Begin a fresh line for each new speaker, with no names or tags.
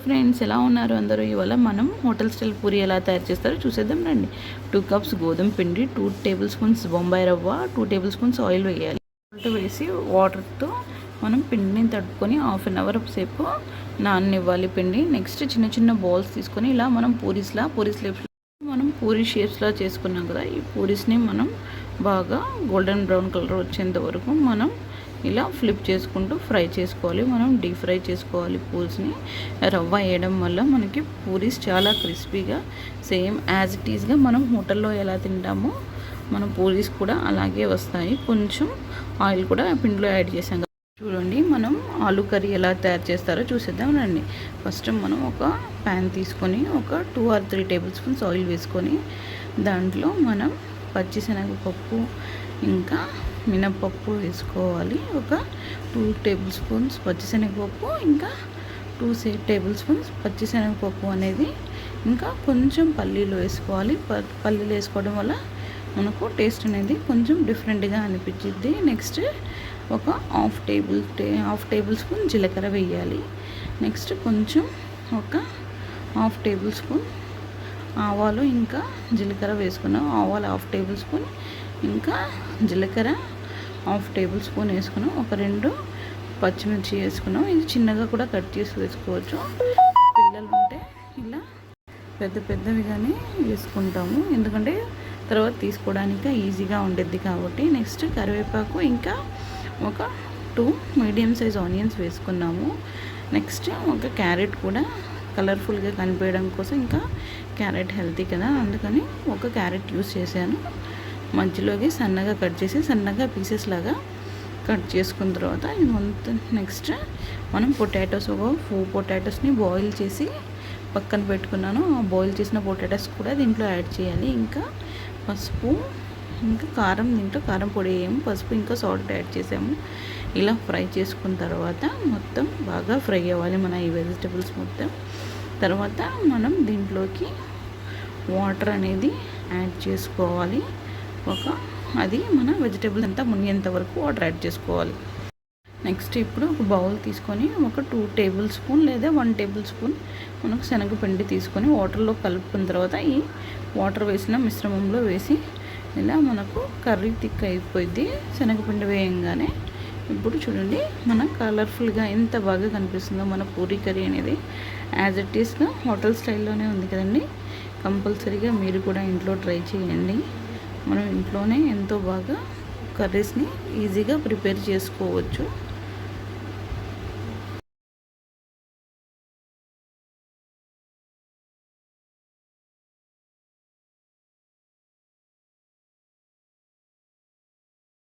Friends, ఎలా ఉన్నారు అందరూ? ఇవాళ మనం హోటల్ స్టైల్ పూరి ఎలా తయారు చేస్తారో చూసేద్దాం రండి. 2 కప్స్ గోధుమ పిండి, 2 టేబుల్ స్పూన్స్ బొంబాయి రవ్వ, 2 టేబుల్ స్పూన్స్ ఆయిల్ వేయాలి. వేసి వాటర్తో మనం పిండిని తడుపుకొని హాఫ్ అన్ అవర్ సేపు నాననివ్వాలి పిండి. నెక్స్ట్ చిన్న చిన్న బాల్స్ తీసుకొని ఇలా మనం పూరీ షేప్స్ మనం పూరీ షేప్స్లా చేసుకున్నాం కదా, ఈ పూరీస్ని మనం బాగా గోల్డెన్ బ్రౌన్ కలర్ వచ్చేంత వరకు మనం ఇలా ఫ్లిప్ చేసుకుంటూ ఫ్రై చేసుకోవాలి. మనం డీప్ ఫ్రై చేసుకోవాలి పూరీస్ని. రవ్వ వేయడం వల్ల మనకి పూరీస్ చాలా క్రిస్పీగా సేమ్ యాజ్ ఇట్ ఈస్గా మనం హోటల్లో ఎలా తింటామో మన పూరీస్ కూడా అలాగే వస్తాయి. కొంచెం ఆయిల్ కూడా పిండిలో యాడ్ చేసాం. చూడండి, మనం ఆలూ కర్రీ ఎలా తయారు చేస్తారో చూసేద్దాం రండి. ఫస్ట్ మనం ఒక ప్యాన్ తీసుకొని ఒక 2 or 3 టేబుల్ స్పూన్స్ ఆయిల్ వేసుకొని దాంట్లో మనం పచ్చిశనగపప్పు ఇంకా మినప్పప్పు వేసుకోవాలి. ఒక 2 టేబుల్ స్పూన్స్ పచ్చిశనగపప్పు ఇంకా 2 టేబుల్ స్పూన్స్ పచ్చిశనగపప్పు అనేది ఇంకా కొంచెం పల్లీలు వేసుకోవాలి. పల్లీలు వేసుకోవడం వల్ల మనకు టేస్ట్ అనేది కొంచెం డిఫరెంట్గా అనిపించింది. నెక్స్ట్ ఒక హాఫ్ టేబుల్ స్పూన్ జీలకర్ర వేయాలి. నెక్స్ట్ కొంచెం ఒక హాఫ్ టేబుల్ స్పూన్ ఆవాలు ఇంకా జీలకర్ర వేసుకున్నాం. ఆవాలు హాఫ్ టేబుల్ స్పూన్ ఇంకా జీలకర్ర హాఫ్ టేబుల్ స్పూన్ వేసుకున్నాం. ఒక 2 పచ్చిమిర్చి వేసుకున్నాం. ఇది చిన్నగా కూడా కట్ చేసి వేసుకోవచ్చు. పిల్లలు ఉంటే ఇలా పెద్దవిగానే వేసుకుంటాము, ఎందుకంటే తర్వాత తీసుకోవడానికి ఈజీగా ఉండేది కాబట్టి. నెక్స్ట్ కరివేపాకు ఇంకా ఒక 2 మీడియం సైజ్ ఆనియన్స్ వేసుకున్నాము. నెక్స్ట్ ఒక క్యారెట్ కూడా కలర్ఫుల్గా కనిపించడం కోసం, ఇంకా క్యారెట్ హెల్తీ కదా అందుకని ఒక క్యారెట్ యూస్ చేశాను. మధ్యలోకి సన్నగా కట్ చేసి సన్నగా పీసెస్ లాగా కట్ చేసుకున్న తర్వాత నెక్స్ట్ మనం పొటాటోస్ ఒక 4 పొటాటోస్ని బాయిల్ చేసి పక్కన పెట్టుకున్నాను. ఆ బాయిల్ చేసిన పొటాటోస్ కూడా దీంట్లో యాడ్ చేయాలి. ఇంకా పసుపు ఇంకా కారం, దీంట్లో కారం పొడి వేయము, పసుపు ఇంకా సాల్ట్ యాడ్ చేసాము. ఇలా ఫ్రై చేసుకున్న తర్వాత మొత్తం బాగా ఫ్రై అవ్వాలి మన ఈ వెజిటబుల్స్ మొత్తం. తర్వాత మనం దీంట్లోకి వాటర్ అనేది యాడ్ చేసుకోవాలి. అది మన వెజిటేబుల్స్ అంతా మునిగేంత వరకు వాటర్ యాడ్ చేసుకోవాలి. నెక్స్ట్ ఇప్పుడు ఒక బౌల్ తీసుకొని ఒక 2 టేబుల్ స్పూన్ లేదా 1 టేబుల్ స్పూన్ మనకు శనగపిండి తీసుకొని వాటర్లో కలుపుకున్న తర్వాత ఈ వాటర్ వేసిన మిశ్రమంలో వేసి ఇలా మనకు కర్రీ థిక్ అయిపోయింది శనగపిండి వేయంగానే. ఇప్పుడు చూడండి మన కలర్ఫుల్గా ఎంత బాగా కనిపిస్తుందో మన పూరీ కర్రీ అనేది. యాజ్ ఇట్ ఈస్గా హోటల్ స్టైల్లోనే ఉంది కదండి. కంపల్సరీగా మీరు కూడా ఇంట్లో ట్రై చేయండి. మనం ఇంట్లోనే ఎంతో బాగా కర్రీస్ని ఈజీగా ప్రిపేర్ చేసుకోవచ్చు.